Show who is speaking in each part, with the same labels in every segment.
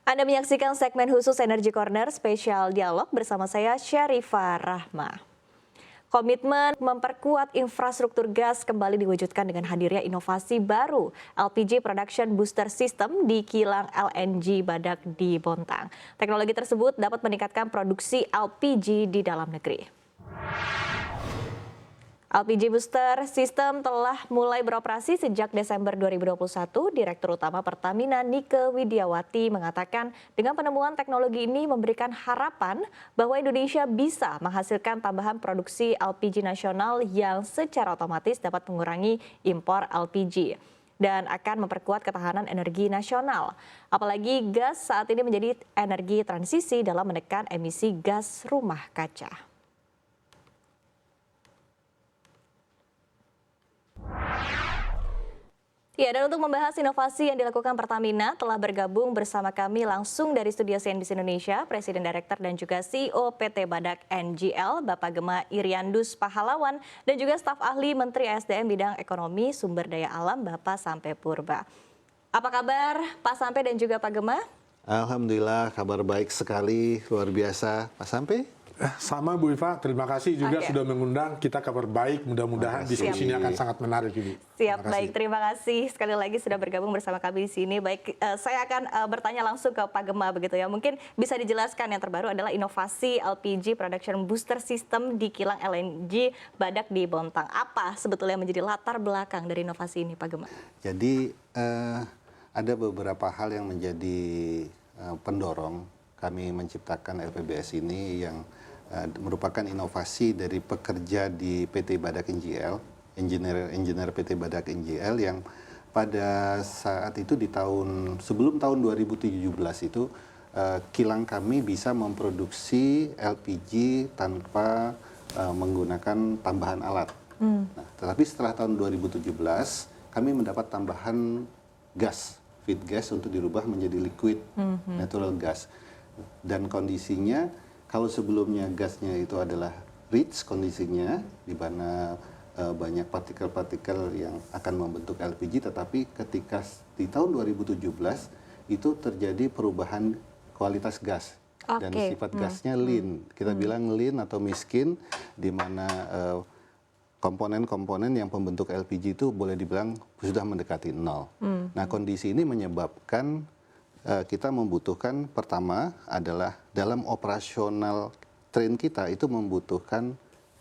Speaker 1: Anda menyaksikan segmen khusus Energy Corner spesial dialog bersama saya Syarifah Rahma. Komitmen memperkuat infrastruktur gas kembali diwujudkan dengan hadirnya inovasi baru LPG Production Booster System di kilang LNG Badak di Bontang. Teknologi tersebut dapat meningkatkan produksi LPG di dalam negeri. LPG Booster System telah mulai beroperasi sejak Desember 2021. Direktur Utama Pertamina Nike Widiawati mengatakan dengan penemuan teknologi ini memberikan harapan bahwa Indonesia bisa menghasilkan tambahan produksi LPG nasional yang secara otomatis dapat mengurangi impor LPG dan akan memperkuat ketahanan energi nasional. Apalagi gas saat ini menjadi energi transisi dalam menekan emisi gas rumah kaca. Ya, dan untuk membahas inovasi yang dilakukan Pertamina telah bergabung bersama kami langsung dari studio CNBC Indonesia, Presiden Direktur dan juga CEO PT Badak NGL, Bapak Gema Iriandus Pahalawan, dan juga staf ahli Menteri SDM bidang ekonomi sumber daya alam, Bapak Sampe Purba. Apa kabar Pak Sampe dan juga Pak Gema?
Speaker 2: Alhamdulillah, kabar baik sekali, luar biasa. Pak Sampe?
Speaker 3: Sama Bu Iva, terima kasih juga sudah mengundang. Kita kabar baik, mudah-mudahan diskusinya akan sangat menarik ini.
Speaker 1: Siap, baik. Terima kasih sekali lagi sudah bergabung bersama kami di sini. Baik, saya akan bertanya langsung ke Pak Gema begitu ya. Mungkin bisa dijelaskan yang terbaru adalah inovasi LPG Production Booster System di kilang LNG Badak di Bontang. Apa sebetulnya menjadi latar belakang dari inovasi ini, Pak Gema?
Speaker 2: Jadi ada beberapa hal yang menjadi pendorong kami menciptakan LPBS ini yang merupakan inovasi dari pekerja di PT Badak NGL, engineer PT Badak NGL yang pada saat itu sebelum tahun 2017 itu kilang kami bisa memproduksi LPG tanpa menggunakan tambahan alat. Nah, tetapi setelah tahun 2017 kami mendapat tambahan gas, feed gas untuk dirubah menjadi liquid natural gas. Dan kondisinya kalau sebelumnya gasnya itu adalah rich kondisinya di mana banyak partikel-partikel yang akan membentuk LPG, tetapi ketika di tahun 2017 itu terjadi perubahan kualitas gas dan sifat gasnya lean. Kita bilang lean atau miskin, di mana komponen-komponen yang pembentuk LPG itu boleh dibilang sudah mendekati nol. Nah, kondisi ini menyebabkan kita membutuhkan, pertama adalah dalam operasional train kita itu membutuhkan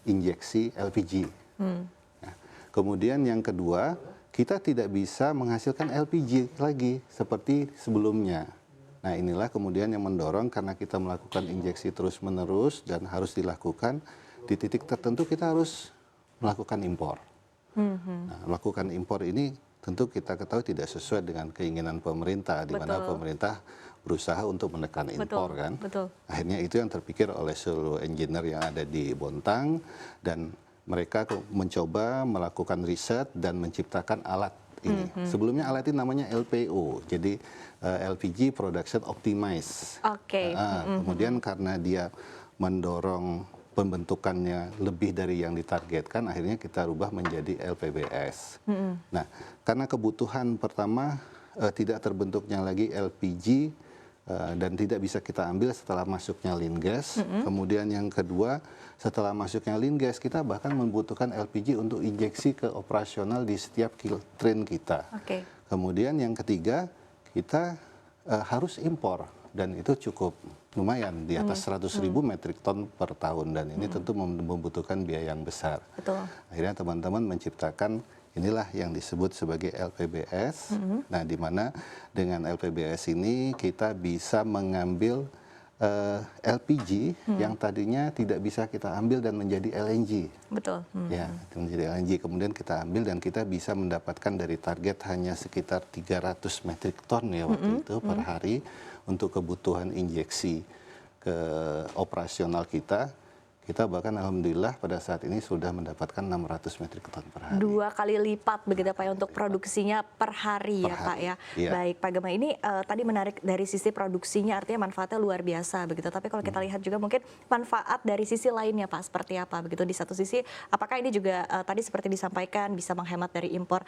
Speaker 2: injeksi LPG. Nah, kemudian yang kedua, kita tidak bisa menghasilkan LPG lagi seperti sebelumnya. Nah, inilah kemudian yang mendorong karena kita melakukan injeksi terus-menerus dan harus dilakukan, di titik tertentu kita harus melakukan impor. Nah, melakukan impor ini tentu kita ketahui tidak sesuai dengan keinginan pemerintah, di mana pemerintah berusaha untuk menekan impor kan. Akhirnya itu yang terpikir oleh seluruh engineer yang ada di Bontang, dan mereka mencoba melakukan riset dan menciptakan alat ini. Sebelumnya alat ini namanya LPO, jadi LPG Production Optimized. Kemudian karena dia mendorong pembentukannya lebih dari yang ditargetkan, akhirnya kita rubah menjadi LPBS. Nah, karena kebutuhan pertama tidak terbentuknya lagi LPG dan tidak bisa kita ambil setelah masuknya lean gas. Kemudian yang kedua, setelah masuknya lean gas, kita bahkan membutuhkan LPG untuk injeksi ke operasional di setiap train kita. Kemudian yang ketiga, kita harus impor, dan itu cukup lumayan di atas 100.000 metrik ton per tahun, dan ini tentu membutuhkan biaya yang besar. Akhirnya teman-teman menciptakan inilah yang disebut sebagai LPBS. Nah, di mana dengan LPBS ini kita bisa mengambil LPG yang tadinya tidak bisa kita ambil dan menjadi LNG. Ya, menjadi LNG kemudian kita ambil dan kita bisa mendapatkan dari target hanya sekitar 300 metrik ton ya waktu itu per hari untuk kebutuhan injeksi ke operasional kita. Kita bahkan alhamdulillah pada saat ini sudah mendapatkan 600 metrik ton per hari.
Speaker 1: 2 kali lipat begitu Pak ya untuk produksinya per hari
Speaker 2: Per
Speaker 1: ya Pak
Speaker 2: hari,
Speaker 1: ya.
Speaker 2: iya.
Speaker 1: Baik Pak Gema, ini tadi menarik dari sisi produksinya, artinya manfaatnya luar biasa begitu. Tapi kalau kita lihat juga mungkin manfaat dari sisi lainnya Pak seperti apa begitu. Di satu sisi apakah ini juga tadi seperti disampaikan bisa menghemat dari impor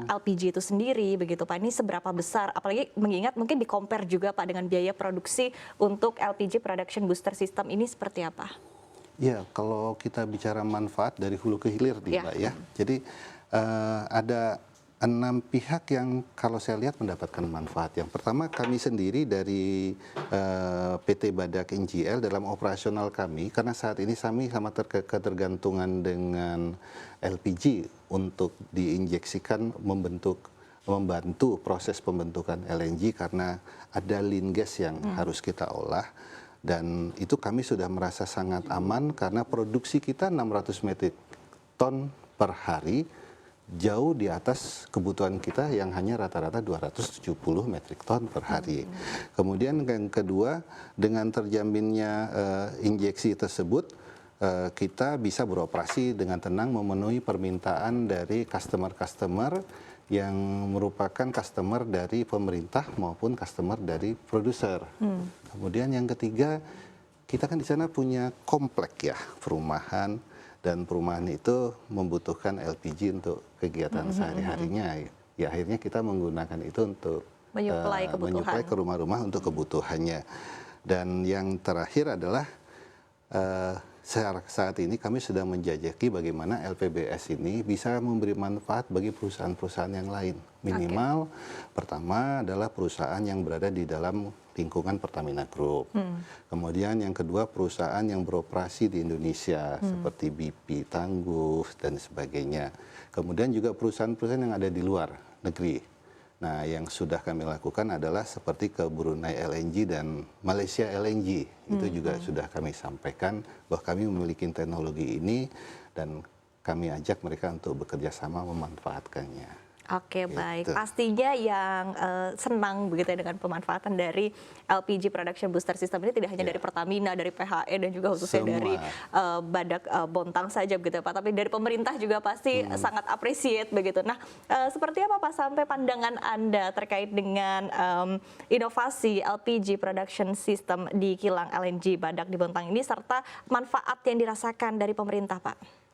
Speaker 1: LPG itu sendiri begitu Pak. Ini seberapa besar, apalagi mengingat mungkin di-compare juga Pak dengan biaya produksi untuk LPG Production Booster System ini seperti apa?
Speaker 2: Ya, kalau kita bicara manfaat dari hulu ke hilir nih, Mbak ya. Jadi ada 6 pihak yang kalau saya lihat mendapatkan manfaat. Yang pertama, kami sendiri dari PT Badak NGL dalam operasional kami, karena saat ini kami sama ketergantungan dengan LPG untuk diinjeksikan membantu proses pembentukan LNG karena ada lean gas yang harus kita olah. Dan itu kami sudah merasa sangat aman karena produksi kita 600 metrik ton per hari, jauh di atas kebutuhan kita yang hanya rata-rata 270 metrik ton per hari. Kemudian yang kedua, dengan terjaminnya injeksi tersebut, kita bisa beroperasi dengan tenang memenuhi permintaan dari customer-customer yang merupakan customer dari pemerintah maupun customer dari produser. Kemudian yang ketiga, kita kan di sana punya komplek ya perumahan, dan perumahan itu membutuhkan LPG untuk kegiatan sehari-harinya. Ya akhirnya kita menggunakan itu untuk
Speaker 1: Menyuplai
Speaker 2: menyuplai ke rumah-rumah untuk kebutuhannya. Dan yang terakhir adalah saat ini kami sedang menjajaki bagaimana LPBS ini bisa memberi manfaat bagi perusahaan-perusahaan yang lain. Minimal pertama adalah perusahaan yang berada di dalam lingkungan Pertamina Group. Kemudian yang kedua perusahaan yang beroperasi di Indonesia seperti BP, Tangguh dan sebagainya. Kemudian juga perusahaan-perusahaan yang ada di luar negeri. Nah, yang sudah kami lakukan adalah seperti ke Brunei LNG dan Malaysia LNG. Itu juga sudah kami sampaikan bahwa kami memiliki teknologi ini dan kami ajak mereka untuk bekerja sama memanfaatkannya.
Speaker 1: Oke, baik.
Speaker 2: Gitu.
Speaker 1: Pastinya yang senang begitu ya dengan pemanfaatan dari LPG Production Booster System ini tidak hanya dari Pertamina, dari PHE dan juga khususnya
Speaker 2: Semua.
Speaker 1: dari Badak Bontang saja begitu ya Pak, tapi dari pemerintah juga pasti sangat appreciate begitu. Nah, seperti apa Pak sampai pandangan Anda terkait dengan inovasi LPG Production System di kilang LNG Badak di Bontang ini serta manfaat yang dirasakan dari pemerintah Pak?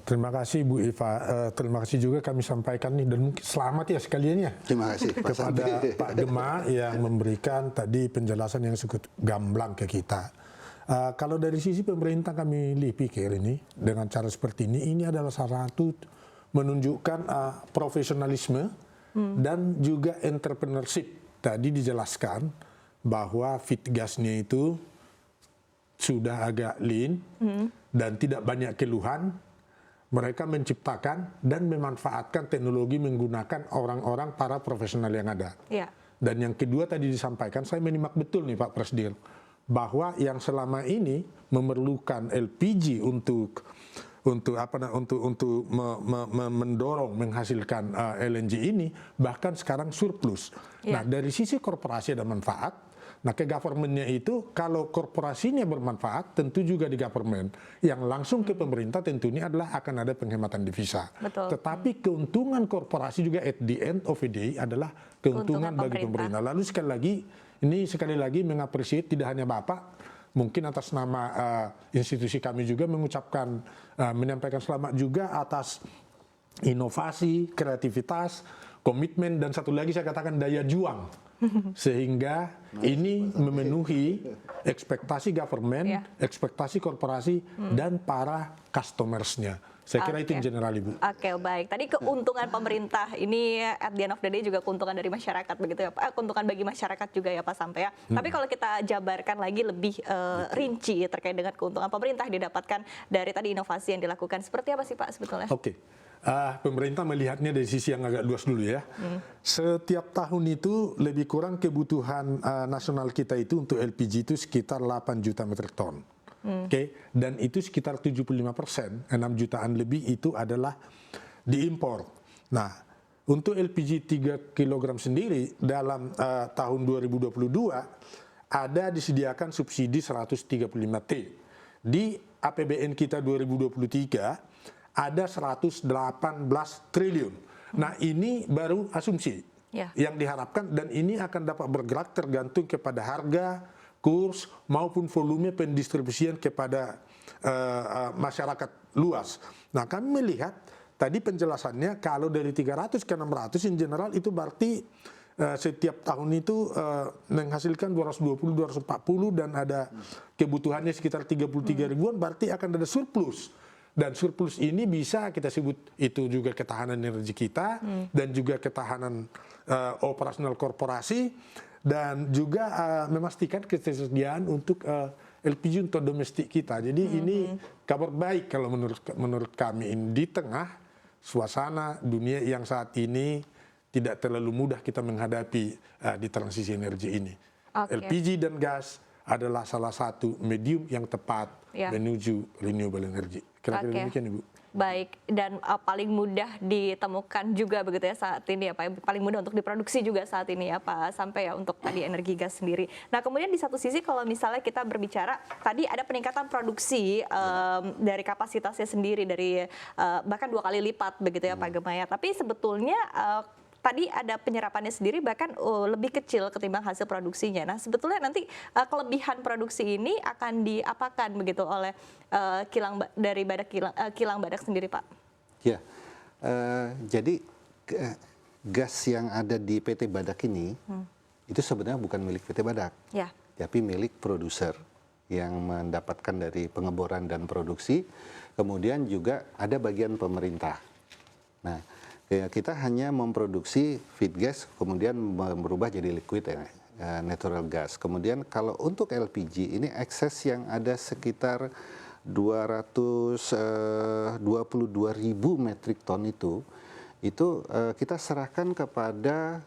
Speaker 3: Terima kasih Bu Eva, terima kasih juga kami sampaikan nih, dan mungkin selamat ya sekalian ya
Speaker 2: Terima kasih Pak
Speaker 3: kepada
Speaker 2: Sandi.
Speaker 3: Pak Gema yang memberikan tadi penjelasan yang cukup gamblang ke kita. Kalau dari sisi pemerintah kami pikir ini dengan cara seperti ini adalah salah satu menunjukkan profesionalisme dan juga entrepreneurship. Tadi dijelaskan bahwa feed gasnya itu sudah agak lean dan tidak banyak keluhan. Mereka menciptakan dan memanfaatkan teknologi menggunakan orang-orang para profesional yang ada.
Speaker 1: Ya.
Speaker 3: Dan yang kedua tadi disampaikan, saya menyimak betul nih Pak Presdir, bahwa yang selama ini memerlukan LPG untuk mendorong menghasilkan LNG ini bahkan sekarang surplus.
Speaker 1: Ya.
Speaker 3: Nah, dari sisi korporasi ada manfaat. Nah, ke government-nya itu, kalau korporasinya bermanfaat, tentu juga di government. Yang langsung ke pemerintah tentunya adalah akan ada penghematan devisa.
Speaker 1: Betul.
Speaker 3: Tetapi keuntungan korporasi juga at the end of the day adalah keuntungan bagi pemerintah. Lalu sekali lagi mengapresiasi tidak hanya Bapak, mungkin atas nama institusi kami juga menyampaikan selamat juga atas inovasi, kreativitas, komitmen, dan satu lagi saya katakan daya juang. Sehingga ini memenuhi ekspektasi government, ekspektasi korporasi, dan para customersnya. Saya kira itu in general, Ibu.
Speaker 1: Oke, baik. Tadi keuntungan pemerintah ini at the end of the day juga keuntungan dari masyarakat begitu ya Pak. Keuntungan bagi masyarakat juga ya Pak sampai ya. Tapi kalau kita jabarkan lagi lebih rinci terkait dengan keuntungan pemerintah didapatkan dari tadi inovasi yang dilakukan. Seperti apa sih Pak sebetulnya?
Speaker 3: Oke. Pemerintah melihatnya dari sisi yang agak luas dulu ya. Setiap tahun itu lebih kurang kebutuhan nasional kita itu untuk LPG itu sekitar 8 juta metrik ton. Oke, dan itu sekitar 75%, 6 jutaan lebih itu adalah diimpor. Nah, untuk LPG 3 kg sendiri dalam tahun 2022 ada disediakan subsidi 135 T. Di APBN kita 2023 ada 118 triliun. Nah, ini baru asumsi yang diharapkan, dan ini akan dapat bergerak tergantung kepada harga, kurs, maupun volume pendistribusian kepada masyarakat luas. Nah, kami melihat tadi penjelasannya kalau dari 300 ke 600 in general itu berarti setiap tahun itu menghasilkan 220-240 dan ada kebutuhannya sekitar 33 ribuan, berarti akan ada surplus. Dan surplus ini bisa kita sebut itu juga ketahanan energi kita dan juga ketahanan operasional korporasi, dan juga memastikan ketersediaan untuk LPG untuk domestik kita. Jadi ini kabar baik kalau menurut kami, ini di tengah suasana dunia yang saat ini tidak terlalu mudah kita menghadapi di transisi energi ini. LPG dan gas adalah salah satu medium yang tepat menuju renewable energy. Kira-kira demikian, Ibu.
Speaker 1: Baik, dan paling mudah ditemukan juga begitu ya saat ini ya Pak, paling mudah untuk diproduksi juga saat ini ya Pak, sampai ya untuk tadi energi gas sendiri. Nah, kemudian di satu sisi kalau misalnya kita berbicara tadi ada peningkatan produksi dari kapasitasnya sendiri dari bahkan 2 kali lipat begitu ya Pak Gemaya, tapi sebetulnya tadi ada penyerapannya sendiri bahkan lebih kecil ketimbang hasil produksinya. Nah, sebetulnya nanti kelebihan produksi ini akan diapakan begitu oleh kilang Badak sendiri, Pak?
Speaker 2: Ya, jadi gas yang ada di PT Badak ini itu sebenarnya bukan milik PT Badak, tapi milik produser yang mendapatkan dari pengeboran dan produksi. Kemudian juga ada bagian pemerintah. Nah, kita hanya memproduksi feed gas, kemudian berubah jadi liquid natural gas. Kemudian kalau untuk LPG ini ekses yang ada sekitar 222.000 metrik ton itu kita serahkan kepada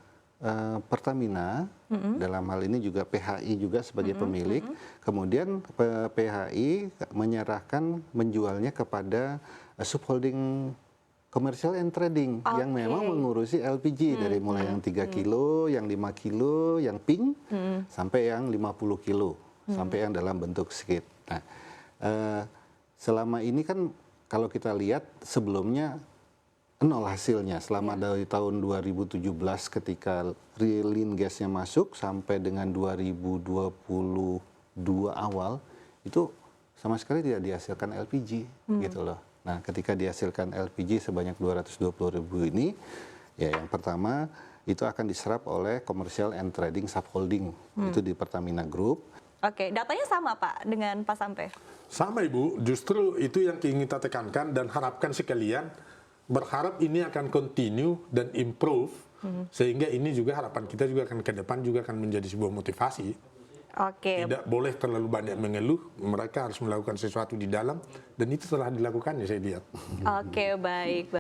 Speaker 2: Pertamina, dalam hal ini juga PHI juga sebagai pemilik. Kemudian PHI menyerahkan menjualnya kepada subholding Commercial and Trading yang memang mengurusi LPG dari mulai yang 3 kilo, yang 5 kilo, yang pink, sampai yang 50 kilo, sampai yang dalam bentuk skid. Nah, selama ini kan kalau kita lihat sebelumnya nol hasilnya. Selama dari tahun 2017 ketika lean gasnya masuk sampai dengan 2022 awal, itu sama sekali tidak dihasilkan LPG gitu loh. Nah, ketika dihasilkan LPG sebanyak 220.000 ini, ya yang pertama itu akan diserap oleh Commercial and Trading Subholding, itu di Pertamina Group.
Speaker 1: Oke, datanya sama Pak dengan Pak Sampe?
Speaker 3: Sama Ibu, justru itu yang ingin kita tekankan dan harapkan sekalian, berharap ini akan continue dan improve, sehingga ini juga harapan kita juga akan ke depan juga akan menjadi sebuah motivasi. Tidak boleh terlalu banyak mengeluh, mereka harus melakukan sesuatu di dalam, dan itu telah dilakukannya saya lihat.
Speaker 1: Oke, baik.